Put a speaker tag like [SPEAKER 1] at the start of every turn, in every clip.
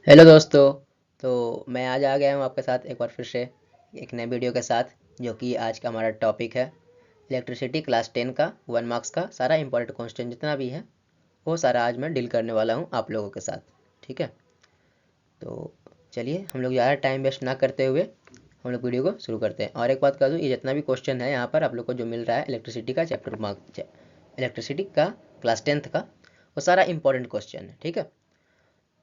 [SPEAKER 1] Hello दोस्तों। तो मैं आज आ गया हूँ आपके साथ एक बार फिर से एक नए वीडियो के साथ, जो कि आज का हमारा टॉपिक है इलेक्ट्रिसिटी क्लास 10 का 1 मार्क्स का सारा इंपॉर्टेंट क्वेश्चन जितना भी है वो सारा आज मैं डील करने वाला हूँ आप लोगों के साथ। ठीक है, तो चलिए हम लोग ज़्यादा टाइम वेस्ट ना करते हुए हम लोग वीडियो को शुरू करते हैं। और एक बात कर दूँ, ये जितना भी क्वेश्चन है यहाँ पर आप लोग को जो मिल रहा है इलेक्ट्रिसिटी का चैप्टर मार्क इलेक्ट्रिसिटी का क्लास 10th का, वो सारा इंपॉर्टेंट क्वेश्चन है। ठीक है,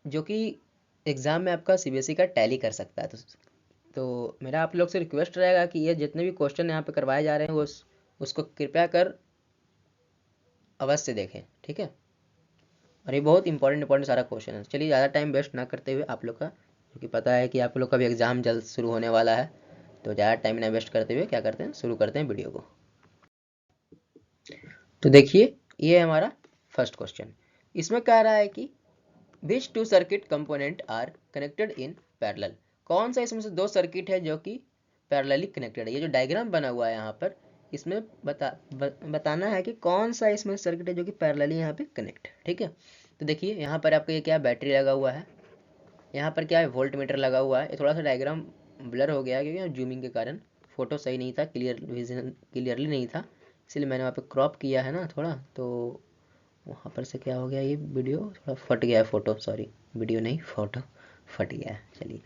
[SPEAKER 1] जो कि एग्ज़ाम में आपका सीबीएसई का टैली कर सकता है। तो मेरा आप लोग से रिक्वेस्ट रहेगा कि ये जितने भी क्वेश्चन यहाँ पे करवाए जा रहे हैं वो उसको कृपया कर अवश्य देखें। ठीक है, और ये बहुत इंपॉर्टेंट इंपॉर्टेंट सारा क्वेश्चन है। चलिए ज़्यादा टाइम वेस्ट ना करते हुए आप लोग का, क्योंकि पता है कि आप लोग का भी एग्ज़ाम जल्द शुरू होने वाला है, तो ज़्यादा टाइम ना वेस्ट करते हुए क्या करते हैं, शुरू करते हैं वीडियो को। तो देखिए, ये है हमारा फर्स्ट क्वेश्चन। इसमें कह रहा है कि which two circuit component are connected in parallel. कौन सा इसमें से दो सर्किट है जो कि पैरेलली कनेक्टेड है। ये जो डायग्राम बना हुआ है यहाँ पर, इसमें बताना है कि कौन सा इसमें सर्किट है जो कि पैरेलली यहाँ पे कनेक्ट है। ठीक है, तो देखिए यहाँ पर आपको ये क्या बैटरी लगा हुआ है, यहाँ पर क्या है वोल्ट मीटर लगा हुआ है। ये थोड़ा सा डायग्राम ब्लर हो गया है क्योंकि जूमिंग के कारण फोटो सही नहीं था, क्लियरली नहीं था, इसलिए मैंने वहाँ पे क्रॉप किया है ना थोड़ा, तो वहाँ पर से क्या हो गया, ये वीडियो थोड़ा फट गया है, फोटो सॉरी, वीडियो नहीं फोटो फट गया है। चलिए,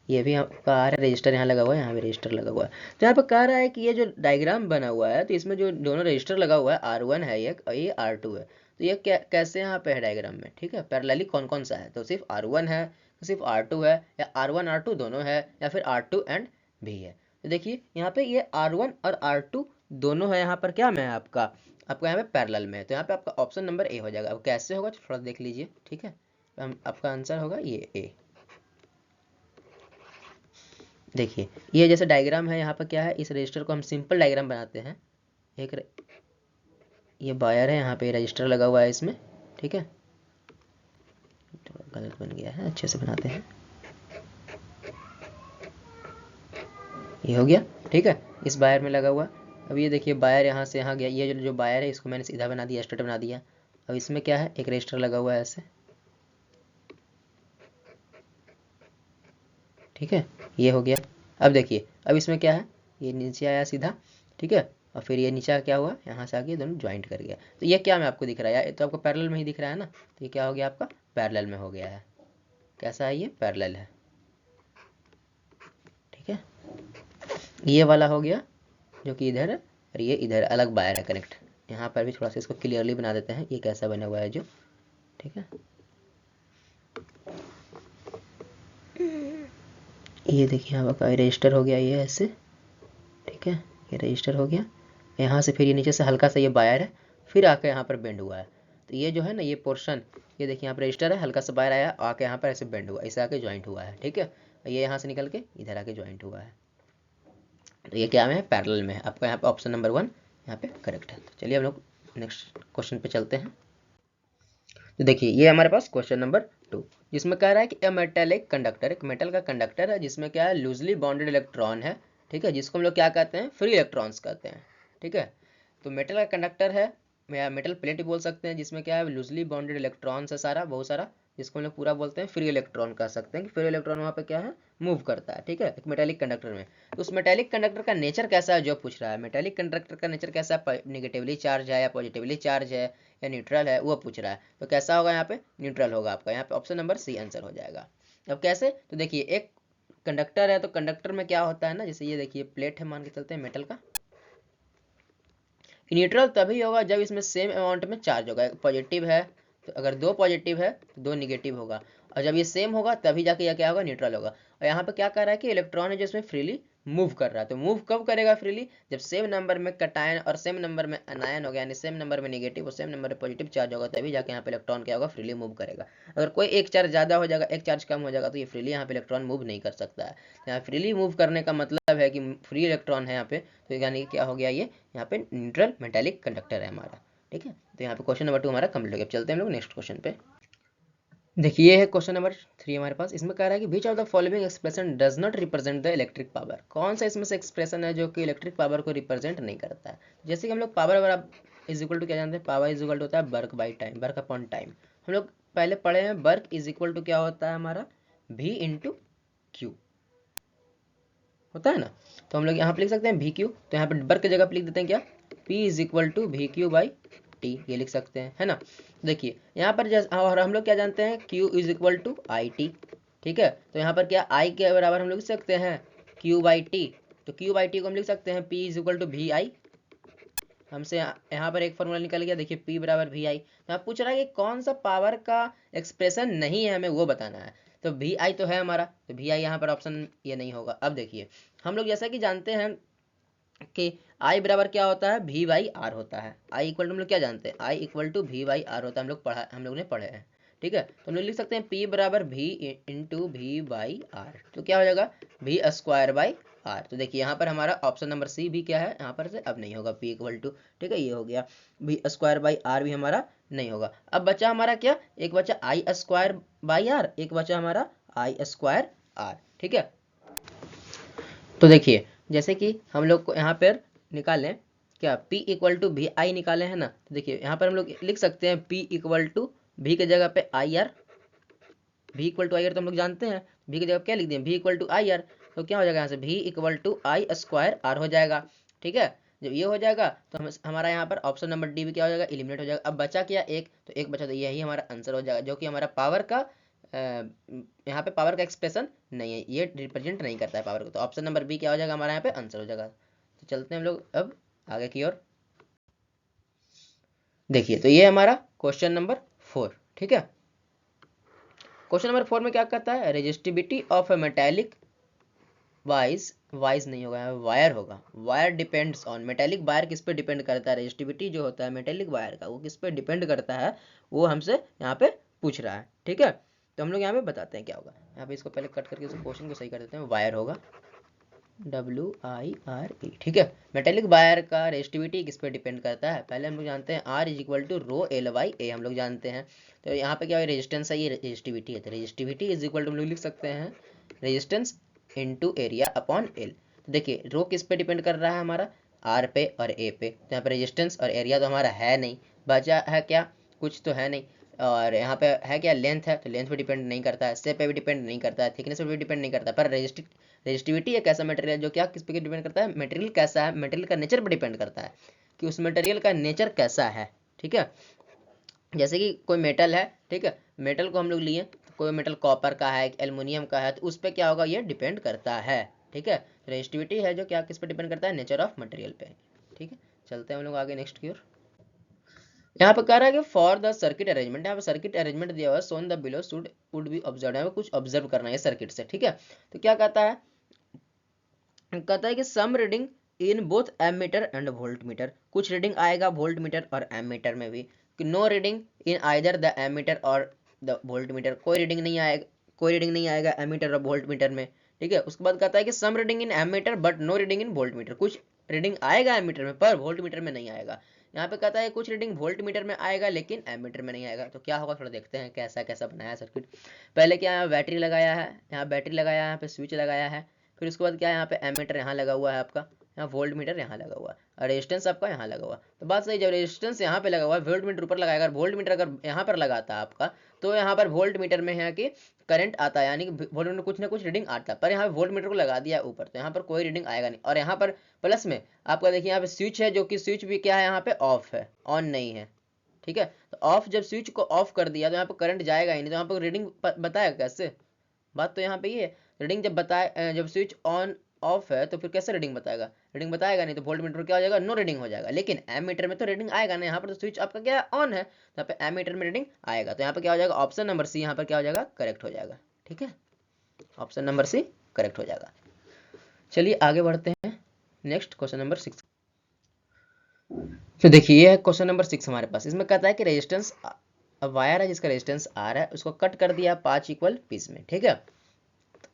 [SPEAKER 1] ये भी आपका आ रहा है रजिस्टर यहाँ लगा हुआ है, यहाँ भी रजिस्टर लगा हुआ है। तो यहाँ पर कह रहा है कि ये जो डायग्राम बना हुआ है, तो इसमें जो दोनों रजिस्टर लगा हुआ है R1 है एक और ये R2 है। तो ये कैसे यहाँ पे है डायग्राम में। ठीक है, पैरेलली कौन कौन सा है, तो सिर्फ R1 है, तो सिर्फ R2 है, या R1 R2 दोनों है, या फिर R2 एंड भी है। तो देखिए यहाँ पे ये R1 और R2 दोनों है यहाँ पर क्या में है आपका यहाँ पे पैरेलल में है। तो यहाँ पे आपका ऑप्शन नंबर ए हो जाएगा। अब कैसे होगा थोड़ा देख लीजिए। ठीक है, तो आपका आंसर होगा ये ए। देखिए ये जैसे डायग्राम है, यहाँ पर क्या है, इस रजिस्टर को हम सिंपल डायग्राम बनाते हैं। ये वायर है, यहाँ पे रजिस्टर लगा हुआ है इसमें। ठीक है, थोड़ा गलत बन गया है, अच्छे से बनाते हैं। ये हो गया। ठीक है, इस वायर में लगा हुआ। अब ये देखिए वायर यहाँ से यहाँ गया, ये जो वायर है इसको मैंने सीधा बना दिया, स्ट्रेट बना दिया। अब इसमें क्या है, एक रजिस्टर लगा हुआ है ऐसे। ठीक है, ये हो गया। अब देखिए, अब इसमें क्या है, ये नीचे आया सीधा। ठीक है, और फिर ये नीचे क्या हुआ, यहाँ से आके दोनों ज्वाइंट कर गया। तो ये क्या में आपको दिख रहा है, ये तो आपको पैरेलल में ही दिख रहा है ना, तो ये क्या हो गया आपका पैरेलल में हो गया है। कैसा है, ये पैरेलल है। ठीक है, ये वाला हो गया जो कि इधर है, और ये इधर अलग वायर है कनेक्ट। यहाँ पर भी थोड़ा सा इसको क्लियरली बना देते हैं, ये कैसा बना हुआ है जो। ठीक है, ये देखिए यहाँ का रजिस्टर हो गया ये ऐसे। ठीक है, ये रजिस्टर हो गया। यहाँ से फिर ये नीचे से हल्का सा ये वायर है, फिर आके यहाँ पर बेंड हुआ है। तो ये जो है ना, ये पोर्शन, ये देखिए यहाँ पर रजिस्टर है, हल्का सा वायर आया, आके यहाँ पर ऐसे बेंड हुआ, ऐसे आके ज्वाइंट हुआ है। ठीक है, ये यहाँ से निकल के इधर आके ज्वाइंट हुआ है। तो ये क्या में है, पैरेलल में है। आपका यहाँ पे ऑप्शन नंबर 1 यहाँ पे करेक्ट है। तो चलिए हम लोग नेक्स्ट क्वेश्चन पे चलते हैं। तो देखिए ये हमारे पास क्वेश्चन नंबर 2, जिसमें कह रहा है कि ए मेटेलिक कंडक्टर, एक मेटल का कंडक्टर है जिसमें क्या है, लूजली बॉन्डेड इलेक्ट्रॉन है। ठीक है, जिसको हम लोग क्या कहते हैं, फ्री इलेक्ट्रॉन्स कहते हैं। ठीक है, तो मेटल का कंडक्टर है, या मेटल प्लेट भी बोल सकते हैं, जिसमें क्या है लूजली बॉन्डेड इलेक्ट्रॉन्स है सारा, बहुत सारा, जिसको हम लोग पूरा बोलते हैं फ्री इलेक्ट्रॉन कह सकते हैं कि फ्री इलेक्ट्रॉन वहाँ पे क्या है, मूव करता है। ठीक है, एक मेटेलिक कंडक्टर में। तो उस मेटेलिक कंडक्टर का नेचर कैसा है जो पूछ रहा है, मेटेलिक कंडक्टर का नेचर कैसा है, निगेटिवली चार्ज है या पॉजिटिवली चार्ज है या न्यूट्रल है, वो पूछ रहा है। तो कैसा होगा, यहाँ पे न्यूट्रल होगा आपका, यहाँ पे ऑप्शन नंबर सी आंसर हो जाएगा। अब कैसे, तो देखिए एक कंडक्टर है, तो कंडक्टर में क्या होता है ना, जैसे ये देखिए प्लेट है, मान के चलते हैं मेटल का। न्यूट्रल तभी होगा जब इसमें सेम अमाउंट में चार्ज होगा, पॉजिटिव है तो अगर दो पॉजिटिव है तो दो निगेटिव होगा, और जब ये सेम होगा तभी जाके यह क्या होगा, न्यूट्रल होगा। और यहाँ पे क्या कर रहा है कि इलेक्ट्रॉन है जो इसमें फ्रीली मूव कर रहा है। तो मूव कब करेगा फ्रीली, जब सेम नंबर में कटायन और सेम नंबर में अनायन होगा, यानी सेम नंबर में निगेटिव और सेम नंबर में पॉजिटिव चार्ज होगा, तभी जाके यहाँ पे इलेक्ट्रॉन क्या होगा, फ्रीली मूव करेगा। अगर कोई एक चार्ज ज़्यादा हो जाएगा, एक चार्ज कम हो जाएगा, तो ये फ्रीली यहाँ पे इलेक्ट्रॉन मूव नहीं कर सकता है। यहाँ फ्रीली मूव करने का मतलब है कि फ्री इलेक्ट्रॉन है यहाँ पे, तो यानी क्या हो गया, ये यहाँ पे न्यूट्रल मेटेलिक कंडक्टर है हमारा। ठीक है, तो यहाँ पे क्वेश्चन नंबर 2 हमारा कंप्लीट हो गया। चलते हैं हम लोग नेक्स्ट क्वेश्चन पे। देखिए ये है क्वेश्चन नंबर 3 हमारे पास। इसमें कह रहा है कि which of the following expression does not represent the electric power. कौन सा इसमें से एक्सप्रेशन है जो कि इलेक्ट्रिक पावर को रिप्रेजेंट नहीं करता है। जैसे कि हम लोग पावर इज इक्वल टू क्या जानते हैं, पावर इज इक्वल टू होता है work by time, work upon time. हम लोग पहले पढ़े हैं वर्क इज इक्वल टू क्या होता है हमारा, V इंटू क्यू होता है ना। तो हम लोग यहाँ पे लिख सकते हैं वी क्यू, तो यहाँ पे वर्ग की जगह पे लिख देते हैं क्या, P is equal to V Q by T, ये लिख सकते हैं, है ना। देखिए यहाँ पर जैसे, और हम लोग क्या जानते हैं, Q is equal to I T, ठीक है। तो यहाँ पर क्या I के बराबर हम लोग लिख सकते हैं Q बाई टी, तो Q बाई टी को हम लिख सकते हैं P is equal to V I. हमसे यहाँ पर एक फॉर्मूला निकल गया, देखिए P बराबर वी आई। तो आप पूछ रहा है कि कौन सा पावर का एक्सप्रेशन नहीं है, हमें वो बताना है। तो वी आई तो है हमारा, तो वी आई यहाँ पर ऑप्शन ये नहीं होगा। अब देखिए हम लोग जैसा कि जानते हैं कि आई बराबर क्या होता है, वी बाई आर होता है। आई इक्वल टू हम लोग क्या जानते हैं, I equal to V by R होता है, हम लोग ने पढ़े हैं, ठीक है। तो हम लोग लिख सकते हैं P बराबर V into V by R, तो क्या हो जाएगा वी स्क्वायर बाई आर। तो देखिए यहाँ पर हमारा ऑप्शन नंबर सी भी क्या है, यहाँ पर से अब नहीं होगा P इक्वल टू, ठीक है, ये हो गया वी स्क्वायर बाई आर भी हमारा नहीं होगा। अब बचा हमारा क्या, एक बचा आई स्क्वायर बाई आर, एक बचा हमारा आई स्क्वायर आर, ठीक है। तो देखिए जैसे कि हम लोग को यहाँ पर निकालें क्या, P इक्वल टू वी आई निकाले हैं ना, तो देखिए यहाँ पर हम लोग लिख सकते हैं P इक्वल टू वी के जगह पे I R, V equal to I R तो हम लोग जानते हैं, वी की जगह क्या लिख दिए, V equal to I R, तो क्या हो जाएगा यहाँ से V equal to I square R हो जाएगा, ठीक है। जब ये हो जाएगा तो हमारा यहाँ पर ऑप्शन नंबर डी भी क्या हो जाएगा, एलिमिनेट हो जाएगा। अब बचा क्या, एक, तो एक बचा, तो यही हमारा आंसर हो जाएगा, जो कि हमारा पावर का यहाँ पे पावर का एक्सप्रेशन नहीं है, ये रिप्रेजेंट नहीं करता है पावर को। तो ऑप्शन नंबर बी क्या हो जाएगा हमारा यहाँ पे आंसर हो जाएगा। तो चलते हैं हम लोग अब आगे की ओर। देखिए तो ये हमारा क्वेश्चन नंबर 4, ठीक है। क्वेश्चन नंबर 4 में क्या कहता है, resistivity of A metallic wise नहीं होगा, वायर होगा। Wire depends on, metallic wire किस पे डिपेंड करता है, रेजिस्टिविटी जो होता है मेटेलिक वायर का वो किस पे डिपेंड करता है, वो हमसे यहाँ पे पूछ रहा है, ठीक है। तो हम लोग यहाँ पे बताते हैं क्या होगा। यहाँ पे इसको पहले कट करके इस क्वेश्चन को सही कर देते हैं। वायर होगा WIRE, ठीक है। मेटेलिक वायर का रेजिस्टिविटी किस पे डिपेंड करता है, पहले हम लोग जानते हैं R is equal to rho L by A, हम लोग जानते हैं। तो यहाँ पे क्या है, रेजिस्टेंस है, ये रेजिस्टिविटी है, तो रेजिस्टिविटी इज इक्वल टू हम लोग लिख सकते हैं resistance into area upon L. तो देखिए रो किस पे डिपेंड कर रहा है हमारा, R पे और A पे। तो यहाँ पे रेजिस्टेंस और एरिया तो हमारा है नहीं, बचा है क्या, कुछ तो है नहीं। और यहाँ पे है क्या, लेंथ है, तो लेंथ पे डिपेंड नहीं करता है, शेप पे भी डिपेंड नहीं करता है, थिकनेस पे भी डिपेंड नहीं करता है। पर रेजिस्टिविटी एक ऐसा मटेरियल जो क्या किस पे डिपेंड करता है, मटेरियल कैसा है, मटेरियल का नेचर पे डिपेंड करता है कि उस मटेरियल का नेचर कैसा है, ठीक है। जैसे कि कोई मेटल है, ठीक है, मेटल को हम लोग लिए, तो कोई मेटल कॉपर का है, एल्युमिनियम का है, तो उस पर क्या होगा, ये डिपेंड करता है, ठीक है। रेजिस्टिविटी है जो क्या किस पे डिपेंड करता है, नेचर ऑफ मटेरियल पे, ठीक है। चलते हैं हम लोग आगे नेक्स्ट की ओर। यहाँ पे कह रहा है कि फॉर द सर्किट अरेंजमेंट, यहाँ पे सर्किट अरेंजमेंट दिया हुआ है, soon the below should would be observe, यहाँ पे कुछ ऑब्जर्व करना है सर्किट से, ठीक है। तो क्या कहता है, कहता है कि some reading in both ammeter and volt meter, कुछ रीडिंग आएगा वोल्ट मीटर और एमीटर में भी, कि no reading in either the ammeter और द वोल्ट मीटर, कोई रीडिंग नहीं आएगा, कोई रीडिंग नहीं आएगा एमीटर और वोल्ट मीटर में, ठीक है। उसके बाद कहता है कि some reading in ammeter but no reading in volt meter, कुछ रीडिंग आएगा एमीटर में पर वोल्ट मीटर में नहीं आएगा। यहाँ पे कहता है कुछ रीडिंग वोल्ट मीटर में आएगा लेकिन एमीटर में नहीं आएगा। तो क्या होगा थोड़ा देखते हैं कैसा कैसा बनाया सर्किट। पहले क्या, यहाँ बैटरी लगाया है, यहाँ बैटरी लगाया है, यहाँ पे स्विच लगाया है, फिर उसके बाद क्या है, यहाँ पे एमीटर यहाँ लगा हुआ है आपका, यहाँ वोल्ट मीटर यहाँ लगा हुआ है, और रेजिस्टेंस आपका यहाँ लगा हुआ। तो बात सही, जब रेजिस्टेंस यहाँ पे लगा हुआ है, वोल्ट मीटर ऊपर लगाएगा, वोल्ट मीटर अगर यहाँ पर लगाता है आपका, तो यहाँ पर वोल्ट मीटर में है कि करंट आता है, यानी कि वोल्ट मीटर कुछ ना कुछ रीडिंग आता है। पर यहाँ वोल्ट मीटर को लगा दिया ऊपर, तो यहाँ पर कोई रीडिंग आएगा नहीं। और यहाँ पर प्लस में आपका देखिए यहाँ पे स्विच है, जो कि स्विच भी क्या है, यहाँ पे ऑफ है, ऑन नहीं है, ठीक है। तो ऑफ, जब स्विच को ऑफ कर दिया तो यहाँ पर करंट जाएगा ही नहीं, तो यहाँ पर रीडिंग बताएगा कैसे, बात तो यहाँ पे ये है। रीडिंग जब बताए, जब स्विच ऑन ऑफ है तो फिर कैसे रीडिंग बताएगा, रीडिंग बताएगा नहीं, तो वोल्ट मीटर क्या हो जाएगा, नो रीडिंग हो जाएगा। लेकिन एम मीटर में तो रीडिंग आएगा ना, यहाँ पर तो स्विच आपका क्या ऑन है, तो यहाँ पे एम मीटर में रीडिंग आएगा। तो यहाँ पे क्या हो जाएगा, ऑप्शन नंबर सी यहाँ पर क्या हो जाएगा, करेक्ट हो जाएगा, ठीक है। ऑप्शन नंबर सी करेक्ट हो जाएगा। चलिए आगे बढ़ते हैं, नेक्स्ट क्वेश्चन नंबर 6। तो देखिए ये है क्वेश्चन नंबर 6 हमारे पास। इसमें कहता है कि रेजिस्टेंस वायर है जिसका रेजिस्टेंस आर है, उसको कट कर दिया 5 इक्वल पीस में, ठीक है।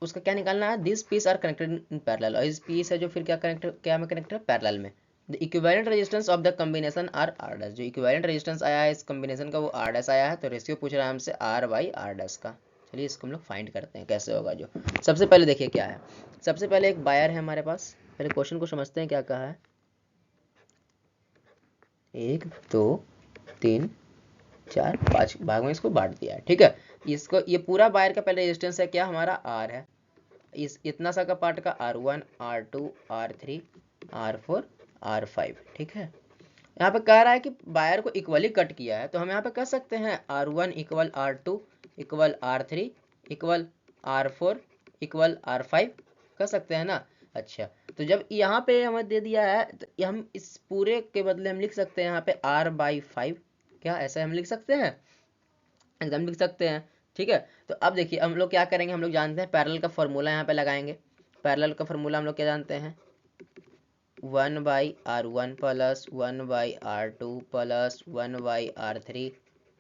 [SPEAKER 1] उसका क्या निकालना है, this piece are connected in parallel, और इस पीस है जो फिर क्या में कनेक्टेड पैरेलल में। The equivalent resistance of the combination are R dash, जो इक्विवेलेंट रेजिस्टेंस आया है इस कॉम्बिनेशन का वो आर डैश आया है। तो रेशियो पूछ रहा है हमसे आर बाई आर डैश का। चलिए इसको हम लोग फाइंड करते हैं कैसे होगा। जो सबसे पहले देखिए क्या है, सबसे पहले एक वायर है हमारे पास, पहले क्वेश्चन को समझते हैं क्या कहा है। 1 2 3 4 5 भाग में इसको बांट दिया है, ठीक है। इसको ये पूरा वायर का पहले रेजिस्टेंस है क्या हमारा R है, इस इतना सा का पार्ट का R1 R2 R3 R4 R5, ठीक है। यहाँ पे कह रहा है कि वायर को इक्वली कट किया है, तो हम यहाँ पे कह सकते हैं R1 equal R2 equal R3 equal R4 equal R5 कह सकते हैं ना। अच्छा, तो जब यहाँ पे हमें दे दिया है तो हम इस पूरे के बदले हम लिख सकते हैं यहाँ पे R/5, क्या ऐसा हम लिख सकते हैं, एकदम लिख सकते हैं, ठीक है। तो अब देखिए हम लोग क्या करेंगे, हम लोग जानते हैं पैरेलल का फॉर्मूला यहाँ पे लगाएंगे। पैरेलल का फॉर्मूला हम लोग क्या जानते हैं, 1/R1 plus 1/R2 plus 1/R3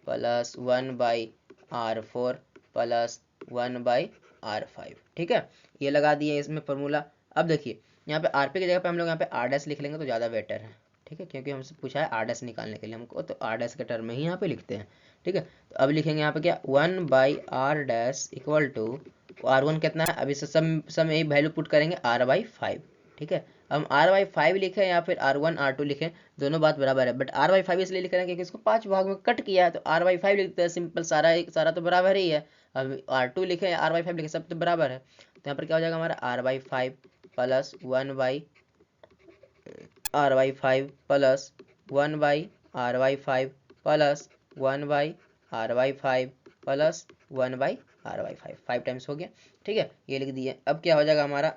[SPEAKER 1] plus 1/R4 plus 1/R5, ठीक है। ये लगा दिए इसमें फॉर्मूला। अब देखिए यहाँ पे आर पी की जगह पे हम लोग यहाँ पे आर डैश लिख लेंगे तो ज़्यादा बेटर है, ठीक है, क्योंकि हमसे पूछा है आर डैश निकालने के लिए हमको, तो आर डैश के टर्म में ही यहाँ पे लिखते हैं, ठीक है। तो अब लिखेंगे यहाँ पे क्या 1/R dash equal to R1 कितना है, अभी से सब यही वैल्यू पुट करेंगे R/5, ठीक है। हम R/5 लिखें या फिर R1 R2 लिखें, दोनों बात बराबर है, बट R/5 इसलिए लिख रहे हैं क्योंकि इसको 5 भाग में कट किया है, तो R/5 लिखते हैं, सिंपल, सारा तो बराबर ही है। अब R2 लिखें या R/5 लिखें, सब तो बराबर है। तो यहाँ पर क्या हो जाएगा हमारा R/5 plus 1/R/5 plus 1/R/5 plus 1/R/5 plus 1/R/5, 5 times हो गया, ठीक है, ये लिख दिए। अब क्या हो जाएगा हमारा,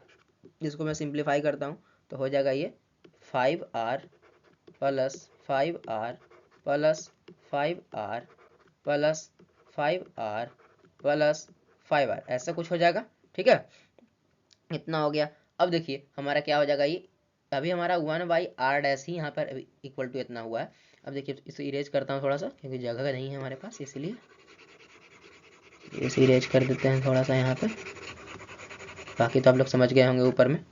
[SPEAKER 1] जिसको मैं सिंप्लीफाई करता हूँ तो हो जाएगा ये 5R plus 5R plus 5R plus 5R plus 5R, ऐसा कुछ हो जाएगा, ठीक है, इतना हो गया। अब देखिए हमारा क्या हो जाएगा, ये अभी हमारा 1/R डैश ही यहाँ पर इक्वल टू इतना हुआ है। अब देखिए इसे इरेज करता हूँ थोड़ा सा, क्योंकि जगह नहीं है हमारे पास, इसलिए इसे इरेज कर देते हैं थोड़ा सा यहाँ पे, बाकी तो आप लोग समझ गए होंगे ऊपर में,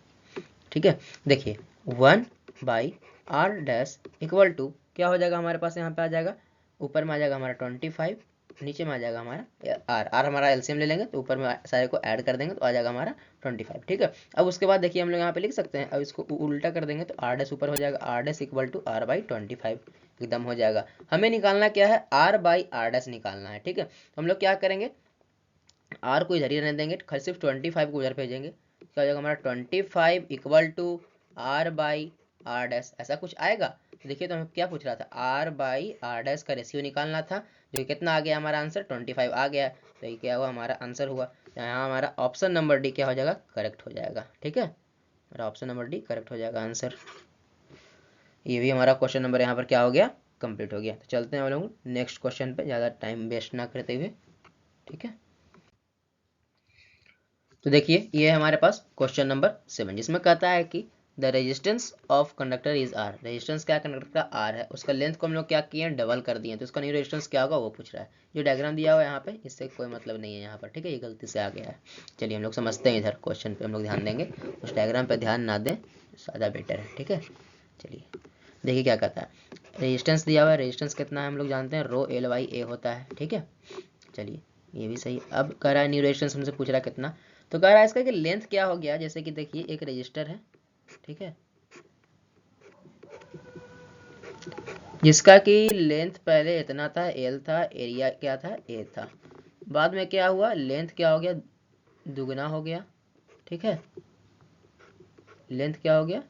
[SPEAKER 1] ठीक है। देखिए 1/R डैश इक्वल टू क्या हो जाएगा हमारे पास, यहाँ पे आ जाएगा, ऊपर में आ जाएगा हमारा 25, नीचे में आ जाएगा हमारा R हमारा एलसीएम ले लेंगे तो ऊपर में सारे को ऐड कर देंगे तो आ जाएगा हमारा 25, ठीक है। अब उसके बाद देखिए हम लोग यहाँ पे लिख सकते हैं, अब इसको उल्टा कर देंगे तो R डैश ऊपर हो जाएगा, R dash equal to R/25 एकदम हो जाएगा। हमें निकालना क्या है, R/R डैश निकालना है, ठीक है। तो हम लोग क्या करेंगे, R को इधर ही रहने देंगे, सिर्फ 25 को उधर भेजेंगे, क्या हो जाएगा हमारा 25 इक्वल टू R/R डैश, ऐसा कुछ आएगा। तो देखिए तो हमें क्या पूछ रहा था, R/R डैश का रेशियो निकालना था, जो कितना आ गया हमारा आंसर 25 आ गया, तो ये क्या हुआ हमारा आंसर हुआ। यहाँ हमारा ऑप्शन नंबर डी क्या हो जाएगा, करेक्ट हो जाएगा, ठीक है, हमारा ऑप्शन नंबर डी करेक्ट हो जाएगा आंसर। ये भी हमारा क्वेश्चन नंबर यहाँ पर क्या हो गया, कंप्लीट हो गया। तो चलते हैं हम लोग नेक्स्ट क्वेश्चन पे, ज़्यादा टाइम वेस्ट ना करते हुए, ठीक है। तो देखिए ये है हमारे पास क्वेश्चन नंबर 7, जिसमें कहता है कि the resistance of conductor is R, resistance क्या कंडक्टर का आर है, उसका लेंथ को हम लोग क्या किए हैं, डबल कर दिए, तो उसका न्यू रेजिस्टेंस क्या होगा वो पूछ रहा है। जो डायग्राम दिया हुआ है यहाँ पे इससे कोई मतलब नहीं है यहाँ पर, ठीक है, ये गलती से आ गया है। चलिए हम लोग समझते हैं, इधर क्वेश्चन पे हम लोग ध्यान देंगे, उस डायग्राम पे ध्यान ना दें, ज़्यादा बेटर है, ठीक है। चलिए देखिए क्या कहता है, रेजिस्टेंस दिया हुआ है, रेजिस्टेंस कितना है हम लोग जानते हैं, ρL/A होता है, ठीक है। चलिए ये भी सही। अब कह रहा है न्यू रेजिस्टेंस हमसे पूछ रहा है कितना, तो कह रहा है इसका कि लेंथ क्या हो गया, जैसे कि देखिए एक रजिस्टर है, ठीक है, जिसका कि लेंथ पहले इतना था, एल था, एरिया क्या था, ए था, बाद में क्या हुआ, लेंथ क्या हो गया, दुगना हो गया, ठीक है, लेंथ क्या हो गया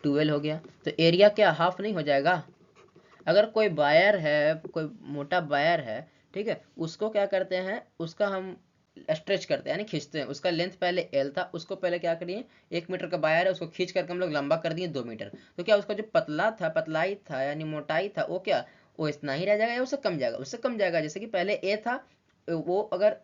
[SPEAKER 1] 12 हो गया, तो एरिया क्या हाफ नहीं हो जाएगा। अगर कोई वायर है, कोई मोटा वायर है, ठीक है, उसको क्या करते हैं, उसका हम स्ट्रेच करते हैं यानी खींचते हैं, उसका लेंथ पहले एल था, उसको पहले क्या करिए 1 मीटर का वायर है, उसको खींच करके हम लोग लंबा कर दिए 2 मीटर, तो क्या उसका जो पतला था, पतलाई था यानी मोटाई था, वो क्या वो इतना ही रह जाएगा या उससे कम जाएगा, उससे कम जाएगा। जैसे कि पहले ए था, वो अगर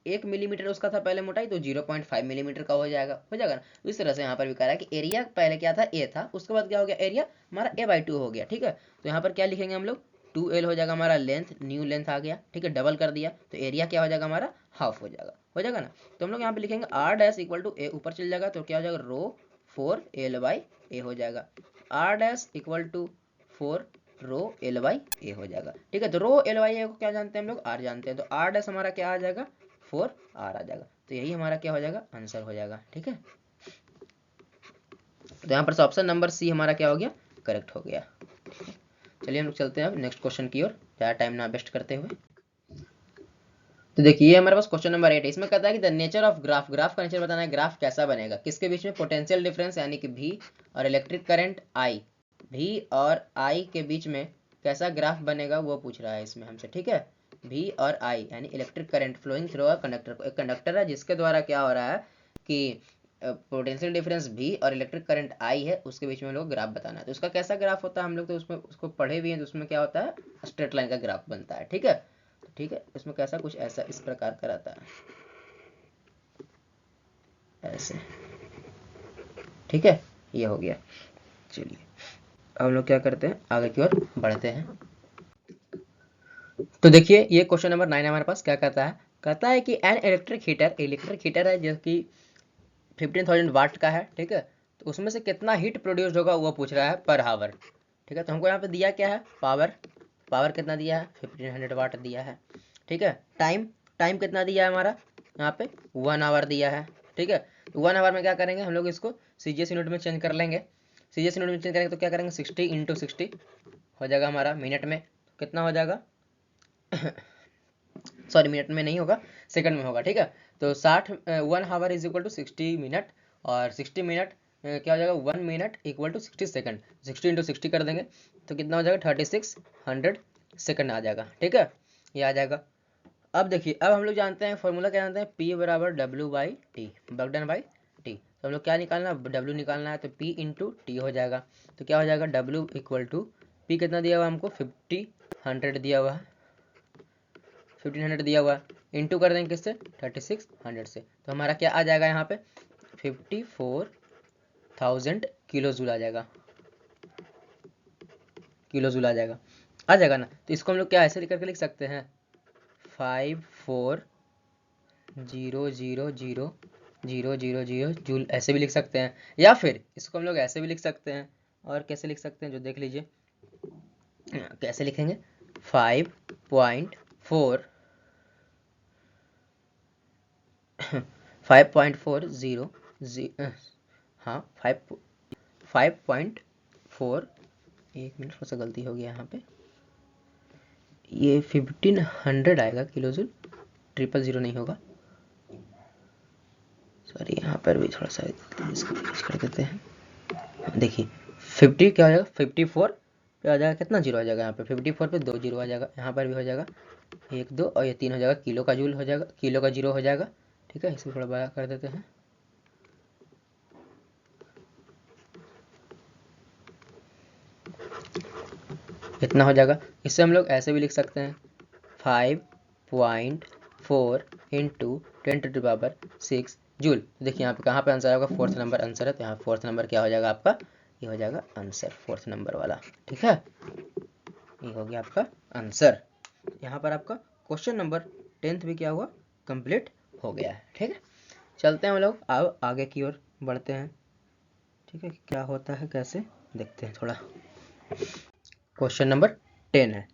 [SPEAKER 1] 1 मिलीमीटर उसका था पहले मोटाई, तो 0.5 मिलीमीटर का हो जाएगा ना। इस तरह से यहाँ पर भी कह रहा है कि एरिया पहले क्या था, ए था, उसके बाद क्या हो गया, एरिया हमारा A/2 हो गया, ठीक है। तो यहाँ पर क्या लिखेंगे हम लोग, 2L हो जाएगा हमारा लेंथ, न्यू लेंथ आ गया, ठीक है, डबल कर दिया, तो एरिया क्या हो जाएगा हमारा हाफ हो जाएगा ना। तो हम लोग यहाँ पे लिखेंगे R डैश इक्वल टू ए, ऊपर चल जाएगा तो क्या हो जाएगा ρ4L/A हो जाएगा, R dash equal to 4 ρL/A हो जाएगा, ठीक है। तो ρL/A को क्या जानते हैं हम लोग, R जानते हैं, तो R डैश हमारा क्या आ जाएगा 4R आ जाएगा, तो यही हमारा क्या हो जाएगा, आंसर हो जाएगा, ठीक है। तो यहाँ पर ऑप्शन नंबर सी हमारा क्या हो गया, करेक्ट हो गया। चलिए हम लोग चलते हैं अब नेक्स्ट क्वेश्चन की ओर। ज़्यादा टाइम ना वेस्ट करते हुए। तो देखिए हमारे पास क्वेश्चन नंबर 8 है। इसमें कहता है कि the nature of graph, graph का नेचर बताना है, ग्राफ कैसा बनेगा, किसके बीच में पोटेंशियल डिफरेंस यानी कि V और इलेक्ट्रिक करंट I, V और I के बीच में कैसा ग्राफ बनेगा वो पूछ रहा है इसमें हमसे, ठीक है। V और I यानी electric current flowing through a conductor, एक कंडक्टर है जिसके द्वारा क्या हो रहा है कि पोटेंशियल डिफरेंस V और इलेक्ट्रिक करंट I है, उसके बीच में हम लोग ग्राफ बताना है। तो उसका कैसा ग्राफ होता है, हम लोग तो उसमें उसको पढ़े भी हैं, तो उसमें क्या होता है स्ट्रेट लाइन का ग्राफ बनता है, ठीक है। ठीक है, इसमें कैसा कुछ ऐसा इस प्रकार का रहता है, ऐसे, ठीक है। ये हो गया। चलिए अब हम लोग क्या करते हैं, आगे की ओर बढ़ते हैं। तो देखिए ये क्वेश्चन नंबर 9 हमारे पास क्या कहता है कि एन इलेक्ट्रिक हीटर है जो कि 15,000 वाट का है, ठीक है। तो उसमें से कितना हीट प्रोड्यूस होगा वो पूछ रहा है पर हावर, ठीक है। तो हमको यहाँ पे दिया क्या है, पावर कितना दिया है, 1500 वाट दिया है, ठीक है। टाइम कितना दिया है हमारा, यहाँ पे 1 आवर दिया है, ठीक है। तो 1 आवर में क्या करेंगे हम लोग, इसको सीजीएस यूनिट में चेंज कर लेंगे। सीजीएस यूनिट में चेंज करेंगे तो क्या करेंगे, 60 × 60 हो जाएगा हमारा मिनट में, कितना हो जाएगा सॉरी मिनट में नहीं होगा, सेकंड में होगा, ठीक है। तो 1 hour is equal to 60 minute, और 60 मिनट क्या हो जाएगा, 1 मिनट इक्वल टू 60 सेकंड, 60 × 60 कर देंगे तो कितना हो जाएगा, 3600 सेकंड आ जाएगा, ठीक है। ये आ जाएगा। अब देखिए अब हम लोग जानते हैं फॉर्मूला, क्या जानते हैं, P बराबर W/T, work done by T। तो हम लोग क्या निकालना है, W निकालना है, तो P × T हो जाएगा। तो क्या हो जाएगा, W इक्वल टू P कितना दिया हुआ हमको, 1500 दिया हुआ है, 1500 दिया हुआ है, इंटू कर देंगे किससे, 3600 से। तो हमारा क्या आ जाएगा यहाँ पे, 54,000 किलो जूल आ जाएगा, आ जाएगा ना। तो इसको हम लोग क्या ऐसे करके लिख सकते हैं, 54,000,000 जूल ऐसे भी लिख सकते हैं, या फिर इसको हम लोग ऐसे भी लिख सकते हैं। और कैसे लिख सकते हैं जो देख लीजिए, कैसे लिखेंगे, 5.4 5.40 हाँ 5.4, एक मिनट थोड़ा सा गलती हो गया यहाँ पे, ये 1500 आएगा किलो जूल, 000 नहीं होगा, सॉरी यहाँ पर भी थोड़ा सा इसको कर देते हैं। देखिए 50 क्या हो जाएगा, 54 पे आ जाएगा, कितना जीरो आ जाएगा यहाँ पे, 54 पे 2 जीरो आ जाएगा, यहाँ पर भी हो जाएगा 1 2 और ये 3 हो जाएगा, किलो का जूल हो जाएगा, किलो का जीरो हो जाएगा, ठीक है। इसको थोड़ा बड़ा कर देते हैं, इतना हो जाएगा। इससे हम लोग ऐसे भी लिख सकते हैं, 5.4 इंटू 10⁻6 जूल। देखिए यहाँ पे कहाँ पे आंसर होगा, 4th नंबर आंसर है, तो यहाँ 4th नंबर क्या हो जाएगा आपका, ये हो जाएगा आंसर 4th नंबर वाला, ठीक है। ये हो गया आपका आंसर। यहाँ पर आपका क्वेश्चन नंबर 10th भी क्या हुआ, कंप्लीट हो गया है, ठीक है। चलते हैं हम लोग अब आगे की ओर बढ़ते हैं, ठीक है। क्या होता है कैसे देखते हैं थोड़ा। क्वेश्चन नंबर 10 है।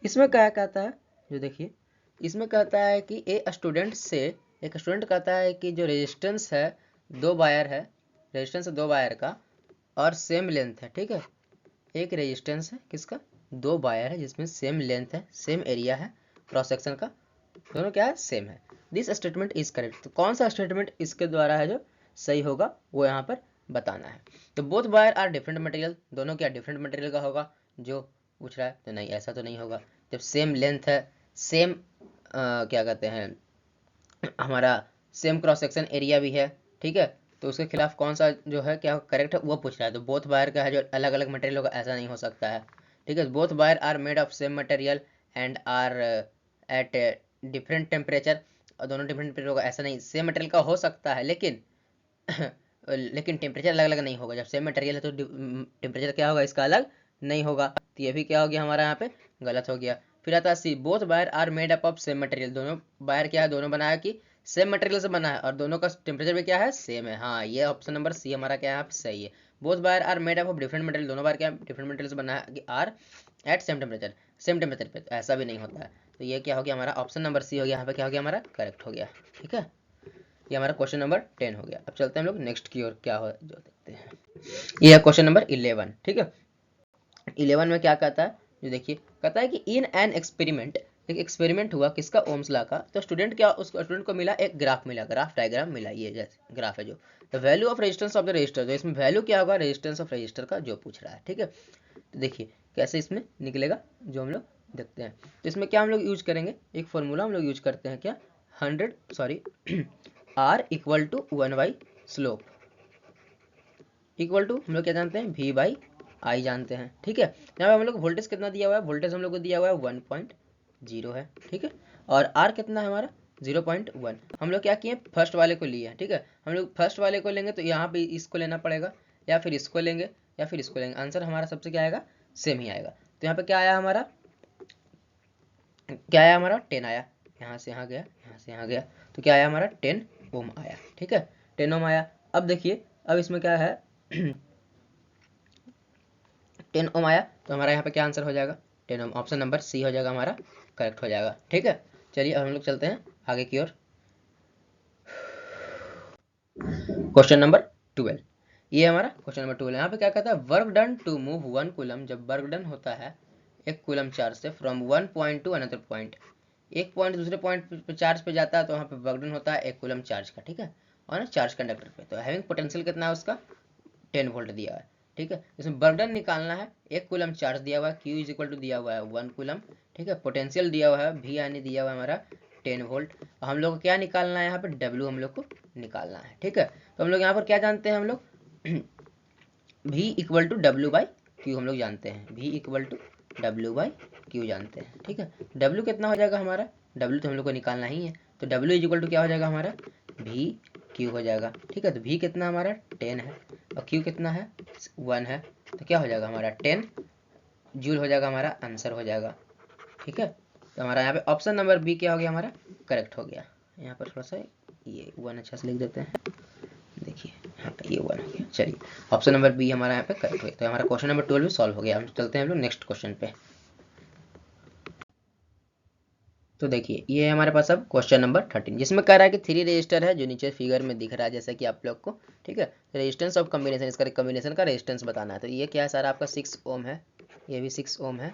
[SPEAKER 1] इसमें क्या कहता है, जो देखिए इसमें कहता है कि एक स्टूडेंट कहता है कि जो रेजिस्टेंस है 2 वायर है, रेजिस्टेंस है 2 वायर का और सेम लेंथ है, ठीक है। एक रेजिस्टेंस है किसका, 2 वायर है जिसमें सेम लेंथ है, सेम एरिया है क्रॉस सेक्शन का, दोनों क्या है, सेम है। This statement is correct. तो कौन सा स्टेटमेंट इसके द्वारा है जो सही होगा वो यहाँ पर बताना है। तो both wire are different material, दोनों क्या डिफरेंट मटेरियल का होगा जो पूछ रहा है, तो नहीं ऐसा तो नहीं होगा। जब सेम लेंथ है, सेम क्या कहते हैं हमारा सेम क्रॉस सेक्शन एरिया भी है, ठीक है, तो उसके खिलाफ कौन सा जो है क्या करेक्ट है वो पूछ रहा है। तो बोथ वायर का है जो अलग अलग मटेरियल होगा, ऐसा नहीं हो सकता है, ठीक है। Both wire are made of same material and are at different temperature, और दोनों डिफरेंट टेम्परेचर होगा, ऐसा नहीं, सेम मटेरियल का हो सकता है लेकिन लेकिन टेम्परेचर अलग अलग नहीं होगा। जब सेम मटेरियल है तो टेम्परेचर क्या होगा इसका अलग नहीं होगा, तो ये भी क्या हो गया हमारा यहाँ पे गलत हो गया। फिर आता है C, both wire are made up of same material, दोनों वायर क्या है, दोनों बनाया कि सेम मटेरियल से बना है और दोनों का टेम्परेचर भी क्या है, सेम है। हाँ ये ऑप्शन नंबर सी हमारा क्या है सही है। Both wire are made up of different material, दोनों वायर क्या डिफरेंट मटेरियल से बना है कि आर एट सेम टेम्परेचर पे, तो ऐसा भी नहीं होता है। तो ये क्या हो गया हमारा ऑप्शन नंबर सी हो गया, यहाँ पे क्या हो गया हमारा करेक्ट हो गया, ठीक है। ये हमारा क्वेश्चन नंबर 10 हो गया। अब चलते हैं हम लोग नेक्स्ट की ओर, क्या हो जो देखते हैं। ये है क्वेश्चन नंबर 11, ठीक है। 11 में क्या कहता है, जो देखिए कहता है कि इन एन एक्सपेरिमेंट, एक एक्सपेरिमेंट हुआ किसका, ओम्स लॉ का। तो स्टूडेंट को मिला एक ग्राफ मिला, ग्राफ डायग्राम मिला, ये जैसे ग्राफ है जो। The value of resistance of the resistor, तो इसमें वैल्यू क्या होगा, रेजिस्टेंस ऑफ रेजिस्टर का जो पूछ रहा है, ठीक है। तो देखिए कैसे इसमें निकलेगा जो हम लोग देखते हैं। तो इसमें क्या हम लोग यूज करेंगे, एक फॉर्मूला हम लोग यूज करते हैं, क्या, 100 R equal to 1 by slope equal to हम लोग क्या जानते हैं, V बाई आई जानते हैं, ठीक है। यहाँ पे हम लोग वोल्टेज कितना दिया हुआ है, वोल्टेज हम लोग को दिया हुआ है 1.0 है, ठीक है। और R कितना है हमारा 0.1। हम लोग क्या किए, फर्स्ट वाले को लिए, ठीक है। हम लोग फर्स्ट वाले को लेंगे तो यहाँ पे इसको लेना पड़ेगा, या फिर इसको लेंगे, या फिर इसको लेंगे। आंसर हमारा सबसे क्या आएगा, सेम ही आएगा। तो यहाँ पे क्या आया हमारा, 10 आया, यहाँ से यहाँ गया, यहाँ से यहाँ गया, तो क्या आया हमारा 10 ओम आया, ठीक है, 10 ओम आया। अब देखिए, अब इसमें क्या है 10 ओम आया, तो हमारा यहाँ पे क्या आंसर हो जाएगा, 10 ओम। ऑप्शन नंबर सी हो जाएगा हमारा, करेक्ट हो जाएगा, ठीक है। चलिए अब हम लोग चलते हैं आगे की ओर। क्वेश्चन नंबर 12, ये हमारा क्वेश्चन नंबर 12। यहाँ पे क्या कहता है, work done to move 1 coulomb, जब वर्क डन होता है 1 कूलम चार्ज से from 1 point to another point, एक पॉइंट दूसरे पॉइंट पे चार्ज पे जाता है, तो वहाँ पे वर्क डन होता है 1 कूलम चार्ज का, ठीक है, और ना चार्ज कंडक्टर पे। तो हैविंग पोटेंशियल कितना है उसका, 10 वोल्ट दिया है, ठीक है। इसमें वर्क डन निकालना है, 1 कूलम चार्ज दिया हुआ है, Q इज इक्वल टू दिया हुआ है 1 कूलम, ठीक है। पोटेंशियल दिया हुआ है V यानी दिया हुआ है हमारा 10 वोल्ट। हम लोग को क्या निकालना है, यहाँ पे W हम लोग को निकालना है, ठीक है। तो हम लोग यहाँ पर क्या जानते हैं, हम लोग V equal to W by Q हम लोग जानते हैं, V equal to W by Q जानते हैं, ठीक है। W कितना हो जाएगा हमारा, W तो हम लोग को निकालना ही है, तो W इज इक्वल टू क्या हो जाएगा हमारा, V क्यू हो जाएगा, ठीक है। तो V कितना हमारा 10 है, और Q कितना है 1 है, तो क्या हो जाएगा हमारा 10 जूल हो जाएगा, हमारा आंसर हो जाएगा, ठीक है। तो हमारा यहाँ पे ऑप्शन नंबर बी क्या हो गया हमारा, करेक्ट हो गया। यहाँ पर थोड़ा सा ये 1 अच्छा से लिख देते हैं, देखिए हाँ ये 1 हो गया। चलिए ऑप्शन नंबर बी हमारा यहाँ पे करेक्ट हो गया। तो हमारा क्वेश्चन नंबर 12 भी सॉल्व हो गया। हम चलते हैं हम लोग नेक्स्ट क्वेश्चन पे। तो देखिए ये हमारे पास अब क्वेश्चन नंबर 13, जिसमें कह रहा है कि 3 रजिस्टर है जो नीचे फिगर में दिख रहा है जैसा कि आप लोग को, ठीक है। रेजिस्टेंस ऑफ कॉम्बिनेशन, इसका कॉम्बिनेशन का रेजिस्टेंस बताना है। तो ये क्या है सारा आपका 6 ओम है, ये भी 6 ओम है,